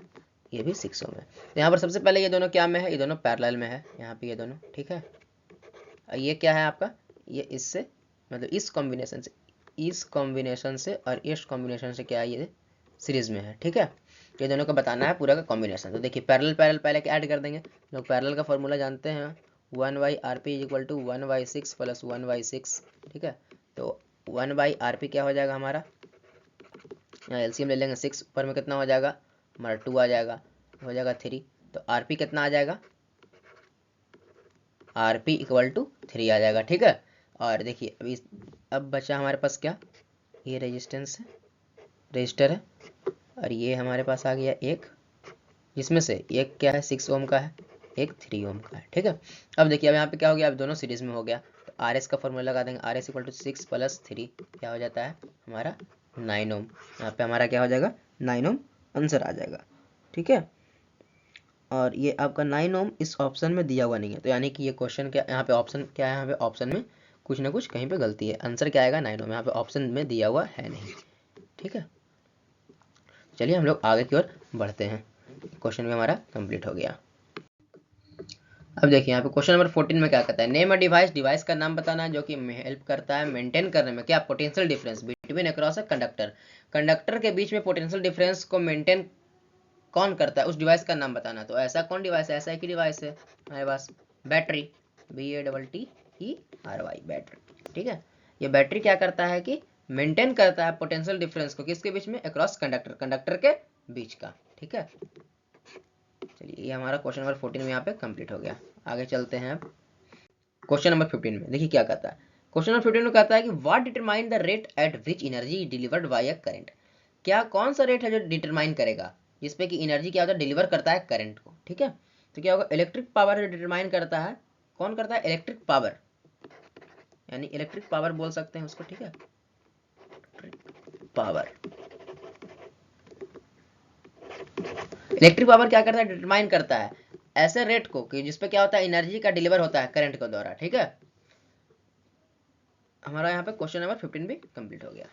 [SPEAKER 1] ये भी 6 ओम है। तो यहाँ पर सबसे पहले ये दोनों क्या में है, ये दोनों पैरेलल में है, यहाँ पे ये दोनों, ठीक है। ये क्या है आपका, ये इससे मतलब इस कॉम्बिनेशन से और इस कॉम्बिनेशन से क्या है, ये सीरीज में है, ठीक है। ये दोनों का बताना है पूरा का कॉम्बिनेशन। तो देखिए पैरेलल पैरेलल पहले ऐड कर देंगे। लोग पैरेलल का फॉर्मूला जानते हैं, 1/RP is equal to 1/6 plus 1/6, ठीक है। तो 1/RP क्या हो जाएगा हमारा, यहाँ एलसीएम ले लेंगे, 6 पर में कितना हो जाएगा हमारा 2 आ जाएगा, हो जाएगा 3। तो RP कितना आ जाएगा, RP इक्वल टू 3 आ जाएगा, ठीक है। और देखिए अभी अब बचा हमारे पास क्या, ये रेजिस्टेंस है, रजिस्टर है, और ये हमारे पास आ गया एक, जिसमें से एक क्या है 6 ओम का है, एक 3 ओम का है, ठीक है। अब देखिए अब यहाँ पे क्या हो गया, अब दोनों सीरीज में हो गया। तो RS का फॉर्मूला लगा देंगे, RS इक्वल टू 6 प्लस 3 क्या हो जाता है हमारा 9 ओम। यहाँ पे हमारा क्या हो जाएगा 9 ओम आंसर आ जाएगा, ठीक है। और ये आपका 9 ओम इस ऑप्शन में दिया हुआ नहीं है, तो यानी कि ये क्वेश्चन क्या, यहाँ पे ऑप्शन क्या है, यहाँ पे ऑप्शन में कुछ ना कुछ कहीं पे गलती है। आंसर क्या आएगा 9 ओम, यहाँ पे ऑप्शन में दिया हुआ है नहीं, ठीक है। चलिए हम लोग आगे की ओर बढ़ते हैं। क्वेश्चन में हमारा कंप्लीट हो गया। अब देखिए यहाँ पे क्वेश्चन नंबर 14 में क्या कहता है, नेम अ डिवाइस, डिवाइस का नाम बताना है जो कि हेल्प करता है मेंटेन करने में क्या, potential difference between across a conductor, conductor के बीच में पोटेंशियल डिफरेंस को मेंटेन कौन करता है, उस डिवाइस का नाम बताना। तो ऐसा कौन डिवाइस है, ऐसा एक ही डिवाइस है हमारे पास, बैटरी, BATTERY बैटरी, ठीक है। ये बैटरी क्या करता है कि मेंटेन करता है पोटेंशियल डिफरेंस को किसके बीच में, अक्रॉस कंडक्टर, कंडक्टर के बीच का, ठीक है। चलिए ये हमारा क्वेश्चन नंबर 14 में यहाँ पे कंप्लीट हो गया। आगे चलते हैं अब क्वेश्चन नंबर 15 में। देखिए क्या कहता है, क्वेश्चन नंबर 15 में कहता है कि what determine the rate at which energy delivered by a current, क्या कौन सा रेट है जो डिटरमाइन करेगा जिसपे कि एनर्जी क्या होता है डिलीवर करता है करंट को, ठीक है। तो क्या होगा, इलेक्ट्रिक पावर जो डिटरमाइन करता है, कौन करता है, इलेक्ट्रिक पावर, यानी इलेक्ट्रिक पावर बोल सकते हैं उसको, ठीक है, पावर। इलेक्ट्रिक पावर क्या करता है, डिटरमाइन करता है ऐसे रेट को कि जिसपे क्या होता है एनर्जी का डिलीवर होता है करंट के द्वारा, ठीक है। हमारा यहाँ पे क्वेश्चन नंबर 15 भी कंप्लीट हो गया।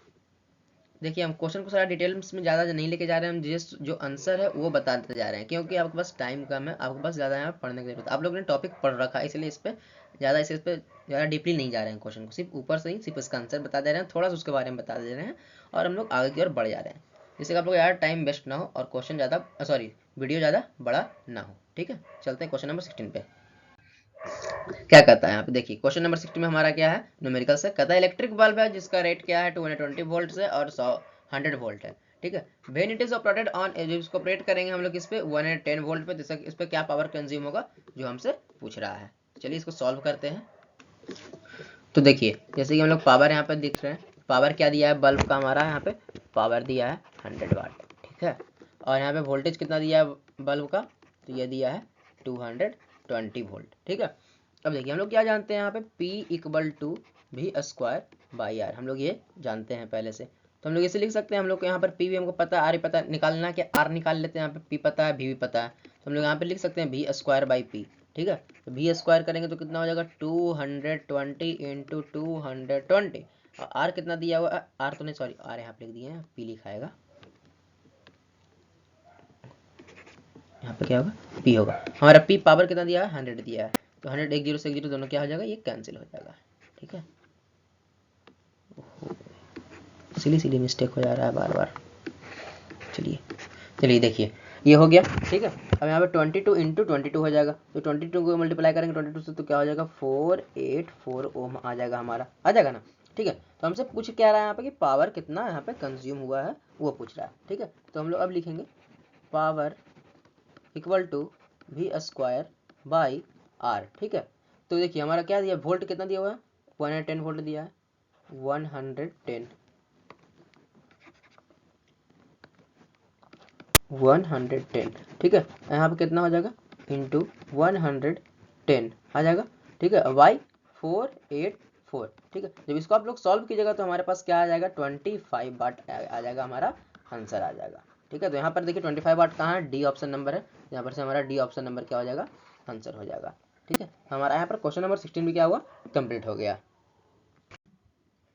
[SPEAKER 1] देखिए हम क्वेश्चन को सारा डिटेल्स में ज़्यादा नहीं लेके जा रहे हैं, हम जिस जो आंसर है वो बताते जा रहे हैं, क्योंकि आपके पास टाइम कम है, आपके पास ज़्यादा यहाँ पढ़ने की जरूरत है। आप लोगों ने टॉपिक पढ़ रखा है, इसलिए इस पर ज़्यादा डीपली नहीं जा रहे हैं, क्वेश्चन को सिर्फ ऊपर से ही सिर्फ इसका आंसर बता दे रहे हैं, थोड़ा सा उसके बारे में बता दे रहे हैं, और हम लोग आगे की ओर बढ़ जा रहे हैं, जिससे आप लोग यार टाइम वेस्ट ना हो और क्वेश्चन ज़्यादा वीडियो ज़्यादा बड़ा ना हो। ठीक है, चलते हैं क्वेश्चन नंबर 16 पे। क्या कहता है यहाँ पे देखिए, क्वेश्चन नंबर 60 में हमारा क्या है, न्यूमेरिकल से कहता है इलेक्ट्रिक बल्ब है जिसका रेट क्या है 220 वोल्ट से और 100 वोल्ट है। ठीक है, when it is operated on, जब इसको ऑपरेट करेंगे हम लोग इस पे 110 वोल्ट पे, तो इस पे क्या पावर कंज्यूम होगा जो हमसे पूछ रहा है। चलिए इसको सॉल्व करते हैं। तो देखिए जैसे कि हम लोग पावर यहाँ पे दिख रहे हैं, पावर क्या दिया है बल्ब का हमारा, यहाँ पे पावर दिया है 100 वाट। ठीक है, और यहाँ पे वोल्टेज कितना दिया है बल्ब का, तो ये दिया है 220 वोल्ट। ठीक है, अब देखिए हम लोग क्या जानते हैं यहाँ पे P equal to V square by R, हम लोग ये जानते हैं पहले से, तो हम लोग इसे लिख सकते हैं। हम लोग को यहाँ पर P भी हमको पता है, आर भी पता है, निकालना कि आर निकाल लेते हैं। यहाँ पे P पता है, V भी पता है, तो हम लोग यहाँ पे लिख सकते हैं वी स्क्वायर बाई P। ठीक है, तो वी स्क्वायर करेंगे तो कितना हो जाएगा 220 इंटू 220, और आर कितना दिया हुआ है, आर तो नहीं सॉरी आर यहाँ पे लिख दिए हैं, P लिखाएगा, यहाँ पे क्या होगा P होगा, हमारा P पावर कितना दिया है 100 दिया है, तो 100 एक जीरो से एक जीरो दोनों क्या हो जाएगा, ये कैंसिल हो जाएगा। ठीक है, सिली मिस्टेक हो जा रहा है बार बार। चलिए देखिए ये हो गया। ठीक है, अब यहाँ पे 22 इंटू 22 हो जाएगा, तो 22 को मल्टीप्लाई करेंगे 22 से तो क्या हो जाएगा 484 ओम आ जाएगा हमारा, आ जाएगा ना। ठीक है, तो हमसे पूछ क्या रहा है यहाँ पे कि पावर कितना यहाँ पे कंज्यूम हुआ है वो पूछ रहा है। ठीक है, तो हम लोग अब लिखेंगे power equal to V square by R. ठीक है, तो देखिए हमारा क्या दिया, वोल्ट कितना दिया हुआ है 110 वोल्ट दिया है, 110। ठीक है, यहाँ पे कितना हो जाएगा इंटू 110 आ जाएगा। ठीक है, वाई 484। ठीक है, जब इसको आप लोग सॉल्व कीजिएगा तो हमारे पास क्या आ जाएगा 25 वाट आ जाएगा, हमारा आंसर आ जाएगा। ठीक है, तो यहाँ पर देखिए 25 वाट कहाँ है, डी ऑप्शन नंबर है, यहाँ पर से हमारा डी ऑप्शन नंबर क्या हो जाएगा आंसर हो जाएगा। ठीक है, हमारा यहाँ पर क्वेश्चन नंबर 16 भी क्या हुआ कंप्लीट हो गया।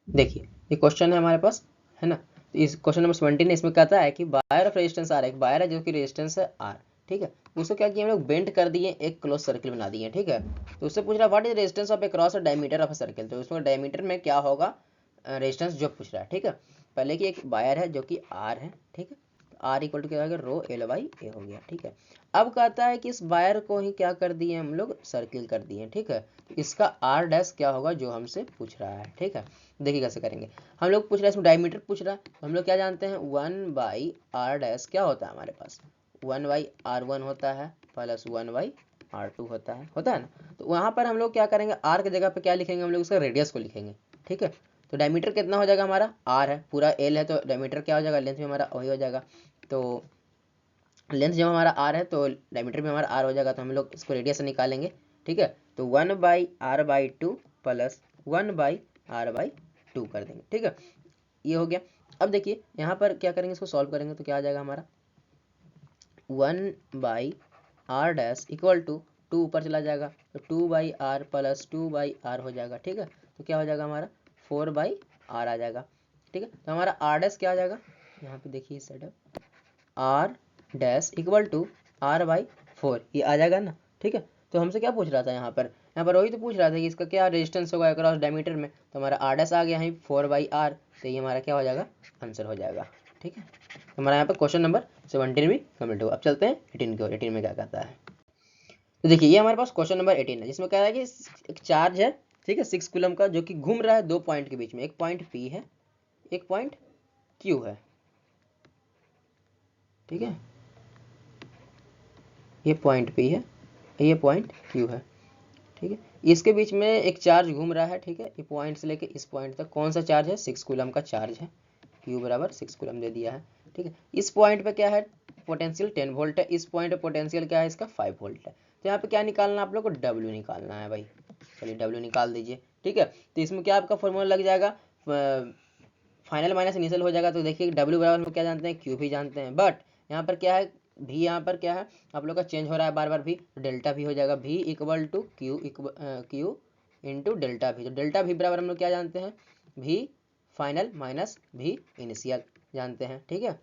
[SPEAKER 1] देखिए ये क्वेश्चन है हमारे पास, है ना, इस क्वेश्चन नंबर 17 इसमें कहता है कि वायर ऑफ रेजिस्टेंस आर, एक वायर है जो कि रेजिस्टेंस है आर। ठीक है, उसको क्या किया हम लोग बेंड कर दिए, एक क्लोज सर्किल बना दिए। ठीक है, तो उससे पूछ रहा है what is resistance of A cross diameter of a circle, तो उसमें डायमीटर में क्या होगा रेजिस्टेंस जो पूछ रहा है। ठीक है, पहले की एक वायर है जो कि आर है। ठीक है, आर इक्वल टू क्या हो गया रो एल बाई ए हो गया। ठीक है, अब कहता है कि इस वायर को ही क्या कर दिए हम लोग सर्किल कर दिए। ठीक है, तो इसका आर डैश क्या होगा जो हमसे पूछ रहा है। ठीक है, देखिए कैसे करेंगे, हम लोग पूछ रहे हैं इसमें डायमीटर पूछ रहा है, तो हम लोग क्या जानते हैं 1 बाई आर डैश क्या होता है हमारे पास 1 बाई R1 होता है प्लस 1 बाई R2 होता है ना। तो वहाँ पर हम लोग क्या करेंगे आर की जगह पे क्या लिखेंगे, हम लोग उसका रेडियस को लिखेंगे। ठीक है, तो डायमीटर कितना हो जाएगा हमारा आर है, पूरा एल है, तो डायमीटर क्या हो जाएगा लेंथ भी हमारा वही हो जाएगा, तो लेंथ जब हमारा आर है तो डायमीटर भी हमारा आर हो जाएगा, तो हम लोग इसको रेडियस से निकालेंगे। ठीक है, तो 1 by R by 2 plus 1 by R by 2 कर देंगे। ठीक है, ये हो गया। अब देखिए यहाँ पर क्या करेंगे, इसको सॉल्व करेंगे तो क्या आ जाएगा हमारा 1 by R dash equal to 2 ऊपर चला जाएगा, तो 2 by R plus 2 by R हो जाएगा। ठीक है, तो क्या हो जाएगा हमारा 4 बाई आर आ जाएगा। ठीक है, तो हमारा आर डैश क्या आ जाएगा, यहाँ पे देखिए इस side R dash equal to R by 4 ये आ जाएगा ना। ठीक है, तो हमसे क्या पूछ रहा था यहाँ पर वही तो पूछ रहा था कि इसका क्या रेजिस्टेंस होगा अक्रॉस डायमीटर में, तो हमारा आर डैश आ गया है 4 बाई आर, तो ये हमारा क्या हो जाएगा आंसर हो जाएगा। ठीक है, तो हमारा यहाँ पर क्वेश्चन नंबर 17 भी कम्प्लीट हुआ। अब चलते हैं 18 की ओर, 18 में क्या कहता है। तो देखिए ये हमारे पास क्वेश्चन नंबर 18 है, जिसमें कह रहा है कि एक चार्ज है, ठीक है 6 कूलम का, जो कि घूम रहा है दो पॉइंट के बीच में, एक पॉइंट P है एक पॉइंट Q है। ठीक है, ये पॉइंट P है ये पॉइंट Q है। ठीक है, इसके बीच में एक चार्ज घूम रहा है। ठीक है, ये पॉइंट से लेके इस पॉइंट तक कौन सा चार्ज है 6 कूलम का चार्ज है, Q बराबर 6 कूलम दे दिया है। ठीक है, इस पॉइंट पे क्या है पोटेंशियल 10 वोल्ट है, इस पॉइंट पे पोटेंशियल क्या है इसका 5 वोल्ट है। तो यहाँ पे क्या निकालना है आप लोग को W निकालना है भाई, चलिए W निकाल दीजिए। ठीक है, तो इसमें क्या आपका फॉर्मूला लग जाएगा फाइनल माइनस इनिशियल हो जाएगा, तो देखिए W बराबर हम क्या जानते हैं Q भी जानते हैं, बट यहाँ पर क्या है भी, यहाँ पर क्या है आप लोग का चेंज हो रहा है बार बार भी, डेल्टा भी हो जाएगा V equal to Q into delta भी, तो डेल्टा भी बराबर हम लोग क्या जानते हैं V final minus V initial. जानते हैं, ठीक है।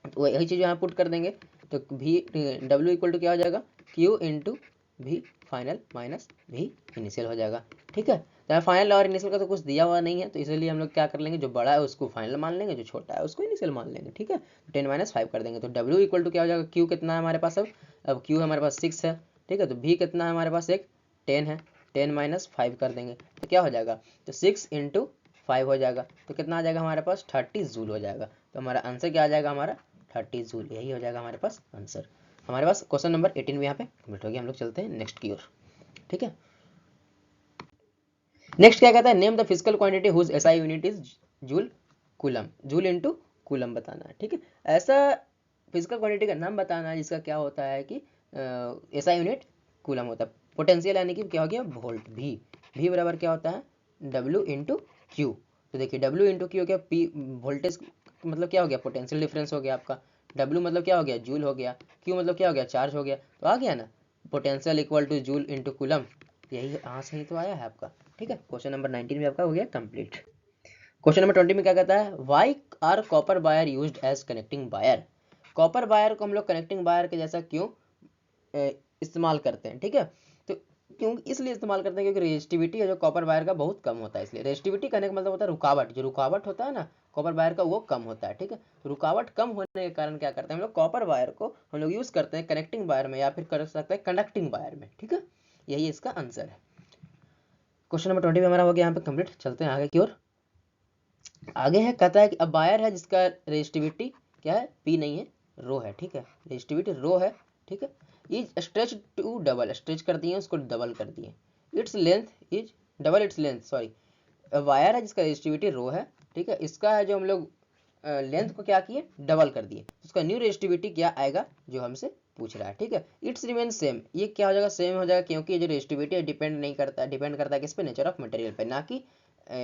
[SPEAKER 1] तो वही चीज़ यहाँ पुट कर देंगे, तो V W इक्वल टू क्या हो जाएगा, Q into V final minus V initial हो जाएगा, ठीक है। तो फाइनल और इनिशियल का तो कुछ दिया हुआ नहीं है, तो इसलिए हम लोग क्या कर लेंगे, जो बड़ा है उसको फाइनल मान लेंगे, जो छोटा है उसको इनिशियल मान लेंगे, ठीक है। 10 माइनस 5 कर देंगे, तो W इक्वल टू क्या हो जाएगा, Q कितना है हमारे पास, अब Q हमारे पास 6 है, ठीक है। तो V कितना है हमारे पास, एक 10 है, 10 माइनस 5 कर देंगे तो क्या हो जाएगा, तो 6 इंटू 5 हो जाएगा, तो कितना आ जाएगा हमारे पास 30 जूल हो जाएगा। तो हमारा आंसर क्या आ जाएगा, हमारा 30 जूल, यही हो जाएगा हमारे पास आंसर। हमारे पास क्वेश्चन नंबर 18 भी यहाँ पे कंप्लीट हो गया। हम लोग चलते हैं नेक्स्ट की ओर, ठीक है। नेक्स्ट क्या कहता है, name the physical quantity whose SI unit is joule coulomb, joule into coulomb बताना है, ठीक है। ऐसा फिजिकल क्वांटिटी का नाम बताना है जिसका क्या होता है कि एसआई यूनिट कूलम होता है। पोटेंशियल यानी कि क्या हो गया, वोल्ट, भी बराबर क्या होता है, डब्ल्यू इंटू क्यू। तो देखिए डब्ल्यू इंटू क्यू हो गया, पी वोल्टेज मतलब क्या हो गया, पोटेंशियल डिफरेंस हो गया आपका। डब्ल्यू मतलब क्या हो गया, जूल हो गया। क्यू मतलब क्या हो गया, चार्ज हो गया। तो आ गया ना, potential equal two joule into coulomb, यही यहाँ से ही तो आया है आपका, ठीक है। क्वेश्चन नंबर 19 में आपका हो गया कंप्लीट। क्वेश्चन नंबर 20 में क्या कहता है, why are copper wire used as connecting wire. Copper wire को हम लोग कनेक्टिंग वायर के जैसा क्यों इस्तेमाल करते हैं, ठीक है। तो क्यों इसलिए इस्तेमाल करते हैं क्योंकि रेजिस्टिविटी है जो कॉपर वायर का बहुत कम होता है, इसलिए रेजिस्टिविटी कहने का मतलब होता है रुकावट, जो रुकावट होता है ना कॉपर वायर का वो कम होता है, ठीक है। रुकावट कम होने के कारण क्या करते हैं हम लोग, कॉपर वायर को हम लोग यूज करते हैं कनेक्टिंग वायर में या फिर कर सकते हैं कंडक्टिंग वायर में, ठीक है। यही इसका आंसर है। क्वेश्चन नंबर 20 में हमारा हो गया यहाँ पे कंप्लीट। चलते हैं आगे की ओर। आगे है, कहता है कि अब वायर है जिसका रेजिस्टिविटी क्या है, पी नहीं है, रो है, ठीक है। रेजिस्टिविटी रो है, ठीक है। Is stretch to double, stretch कर दिए उसको डबल कर दिए। Its length is double its length, sorry. Wire है जिसका रेजिस्टिविटी रो है, ठीक है। इसका है जो हम लोग लेंथ को क्या किए, डबल कर दिए। उसका न्यू रेजिस्टिविटी क्या आएगा जो हमसे पूछ रहा है, ठीक है। इट्स रिमेन सेम, ये क्या हो जाएगा, सेम हो जाएगा, क्योंकि ये जो रेजिस्टिविटी है डिपेंड नहीं करता, डिपेंड करता है किस पे, नेचर ऑफ मटेरियल पे, ना कि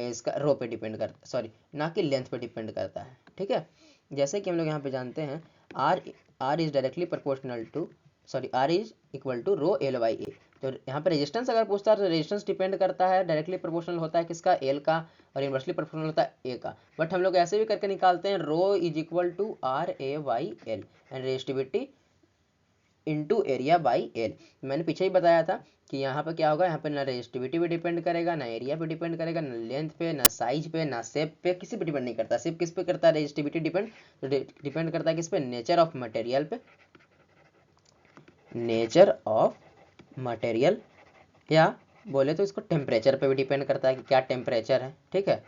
[SPEAKER 1] इसका रो पे डिपेंड करता, सॉरी ना कि लेंथ पे डिपेंड करता है, ठीक है। जैसे कि हम लोग यहाँ पे जानते हैं R R is directly proportional to, sorry R is equal to rho L by A. तो यहाँ पे रेजिस्टेंस अगर पूछता है तो रेजिस्टेंस डिपेंड करता है, डायरेक्टली प्रोपोर्शनल होता है किसका, एल का, और इनवर्सली प्रोपोर्शनल होता है ए का। बट हम लोग ऐसे भी करके निकालते हैं, rho is equal to R A by L and resistivity into area by L. मैंने पीछे ही बताया था कि यहाँ पे क्या होगा, यहाँ पे ना रेजिस्टिविटी पे डिपेंड करेगा, ना एरिया पे डिपेंड करेगा, ना लेंथ पे, ना साइज पे, ना शेप पे, किसी पे डिपेंड नहीं करता। सिर्फ किस पे करता है, रेजिस्टिविटी डिपेंड करता है किस पे, नेचर ऑफ मटेरियल पे, नेचर ऑफ मटेरियल, या बोले तो इसको टेम्परेचर पे भी डिपेंड करता है कि क्या टेम्परेचर है, ठीक है।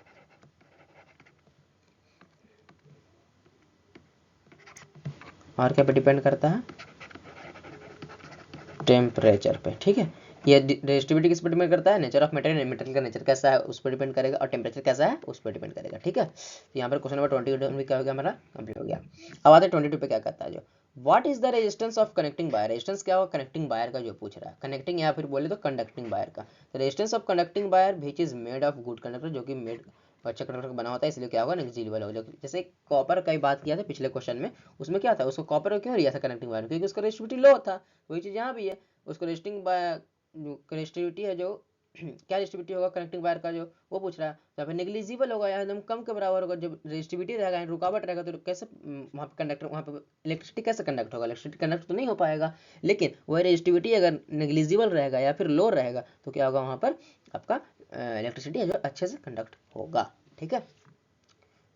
[SPEAKER 1] और क्या पे डिपेंड करता है, टेम्परेचर पे, ठीक है। ये रेजिस्टिविटी किस पर डिपेंड करता है, नेचर ऑफ मटेरियल, मटेरियल का नेचर कैसा है उस पर डिपेंड करेगा, और टेम्परेचर कैसा है उस पर डिपेंड करेगा, ठीक है। तो यहाँ पर क्वेश्चन नंबर 21 भी क्या हो गया हमारा कंप्लीट हो गया। अब आते हैं 22 पे, क्या कहता है जो, what is the resistance of connecting wire. Resistance क्या होगा कनेक्टिंग वायर का, जो पूछ रहा है कनेक्टिंग या फिर बोले तो कंडक्टिंग वायर का। तो resistance of conducting wire which is made of good conductor, जो कि मेड अच्छा कंडक्टर का बना होता है, इसलिए क्या होगा, नेग्लिजिबल होगा। जैसे कॉपर का ही बात किया था पिछले क्वेश्चन में, उसमें क्या था, उसको कॉपर क्यों लिया था कनेक्टिंग वायर, क्योंकि उसका रेजिस्टिविटी लो था। वही चीज़ यहाँ भी है, उसको रेजिस्टिविटी है जो क्या रेजिस्टिविटी होगा कनेक्टिंग वायर का जो वो पूछ रहा है, तो फिर नेग्लिजिबल होगा, यहाँ एकदम कम के बराबर होगा। जब रेजिस्टिविटी रहेगा, रुकावट रहेगा, तो कैसे वहाँ पे कंडक्टर, वहाँ पे इलेक्ट्रिसिटी कैसे कंडक्ट होगा, इलेक्ट्रिसिटी कंडक्ट तो नहीं हो पाएगा। लेकिन वह रेजिस्टिविटी अगर नेग्लिजिबल रहेगा या फिर लो रहेगा तो क्या होगा, वहाँ पर आपका इलेक्ट्रिसिटी है जो अच्छे से कंडक्ट होगा, ठीक है।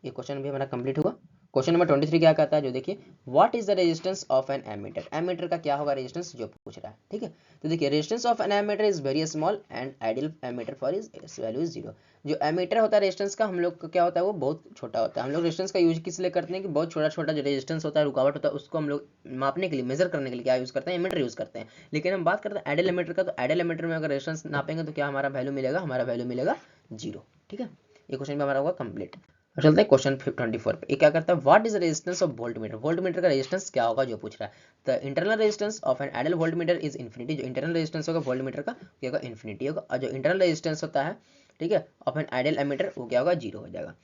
[SPEAKER 1] ये क्वेश्चन भी हमारा कंप्लीट हुआ। क्वेश्चन नंबर 23 क्या कहता है जो देखिए, what is the resistance of an ammeter. Ammeter का क्या होगा रेजिस्टेंस जो पूछ रहा है, ठीक है। तो देखिए resistance of an ammeter is very small and ideal ammeter for is value is 0। जो एमीटर होता है रेजिस्टेंस का, हम लोग का क्या होता है वो बहुत छोटा होता है। हम लोग रेजिस्टेंस का यूज किस लिए करते हैं कि बहुत छोटा छोटा जो रेजिस्टेंस होता है, रुकावट होता है, उसको हम लोग मापने के लिए, मेजर करने के लिए क्या यूज करते हैं, एमीटर यूज करते हैं। लेकिन हम बात करते हैं आइडियल एमीटर का, तो आइडियल एमीटर में अगर रेजिस्टेंस नापेंगे तो क्या हमारा वैल्यू मिलेगा, हमारा वैल्यू मिलेगा 0, ठीक है। ये क्वेश्चन भी हमारा होगा कंप्लीट। चलते हैं क्वेश्चन 24 पे। ये क्या करता है, what is resistance of voltmeter. Voltmeter का रेजिस्टेंस क्या होगा जो पूछ रहा है। The internal resistance of an ideal voltmeter is infinity. जो इंटरनल रेजिस्टेंस होगा वोल्टमीटर का क्या होगा, इन्फिनिटी होगा। और जो इंटरनल रेजिस्टेंस होता है, ठीक है, ऑफ एन आइडियल एमीटर वो क्या होगा, 0 हो जाएगा।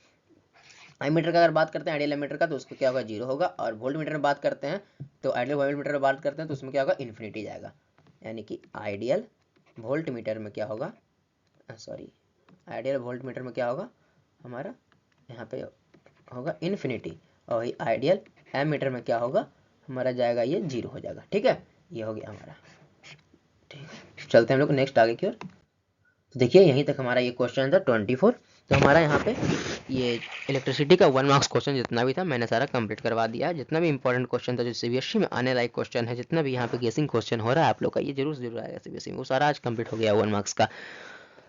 [SPEAKER 1] एमीटर का अगर बात करते हैं आइडियल एमीटर का, तो उसको क्या होगा, 0 होगा। और वोल्टमीटर में बात करते हैं तो आइडियल वोल्टमीटर में बात करते हैं तो उसमें क्या होगा, इन्फिनिटी जाएगा। यानी कि आइडियल वोल्टमीटर में क्या होगा, सॉरी आइडियल वोल्टमीटर में क्या होगा हमारा, यहाँ पे होगा इन्फिनिटी, और आइडियल एमीटर में क्या होगा हमारा जाएगा ये 0 हो जाएगा। ठीक है, ये हो गया हमारा। ठीक है, चलते हैं हम लोग नेक्स्ट आगे की ओर। तो देखिए यहीं तक हमारा ये क्वेश्चन था 24। तो हमारा यहाँ पे ये इलेक्ट्रिसिटी का 1 मार्क्स क्वेश्चन जितना भी था मैंने सारा कंप्लीट करवा दिया है। जितना भी इंपॉर्टेंट क्वेश्चन था जो सीबीएसई में आने लायक क्वेश्चन है, जितना भी यहाँ पे गेसिंग क्वेश्चन हो रहा है आप लोग का, ये जरूर आएगा सीबीएसई में, वो सारा आज कंप्लीट हो गया 1 मार्क्स का।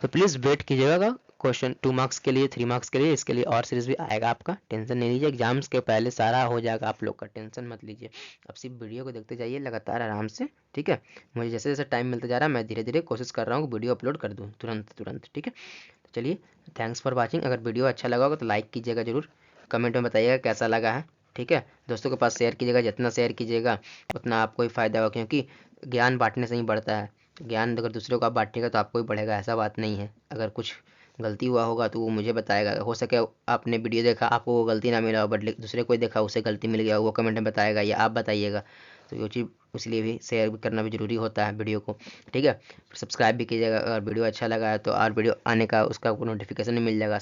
[SPEAKER 1] तो प्लीज़ वेट कीजिएगा क्वेश्चन 2 मार्क्स के लिए, 3 मार्क्स के लिए, इसके लिए और सीरीज भी आएगा आपका, टेंशन नहीं लीजिए। एग्जाम्स के पहले सारा हो जाएगा आप लोग का, टेंशन मत लीजिए। अब सिर्फ वीडियो को देखते जाइए लगातार आराम से। ठीक है, मुझे जैसे जैसे टाइम मिलता जा रहा है मैं धीरे धीरे कोशिश कर रहा हूँ वीडियो अपलोड कर दूँ तुरंत। ठीक है, तो चलिए थैंक्स फॉर वॉचिंग। अगर वीडियो अच्छा लगा होगा तो लाइक कीजिएगा जरूर, कमेंट में बताइएगा कैसा लगा है। ठीक है, दोस्तों के पास शेयर कीजिएगा, जितना शेयर कीजिएगा उतना आपको ही फ़ायदा होगा, क्योंकि ज्ञान बांटने से ही बढ़ता है। ज्ञान अगर दूसरों को आप बांटिएगा तो आपको ही बढ़ेगा, ऐसा बात नहीं है। अगर कुछ गलती हुआ होगा तो वो मुझे बताएगा, हो सके आपने वीडियो देखा आपको वो गलती ना मिला हो, बट दूसरे कोई देखा उसे गलती मिल गया, वो कमेंट में बताएगा या आप बताइएगा। तो ये चीज़ इसलिए भी शेयर करना भी ज़रूरी होता है वीडियो को। ठीक है, सब्सक्राइब भी कीजिएगा अगर वीडियो अच्छा लगा है तो, और वीडियो आने का उसका नोटिफिकेशन मिल जाएगा,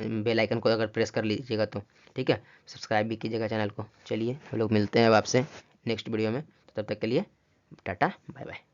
[SPEAKER 1] बेल आइकन को अगर प्रेस कर लीजिएगा तो। ठीक है, सब्सक्राइब भी कीजिएगा चैनल को। चलिए हम लोग मिलते हैं अब आपसे नेक्स्ट वीडियो में, तो तब तक के लिए टाटा बाय बाय।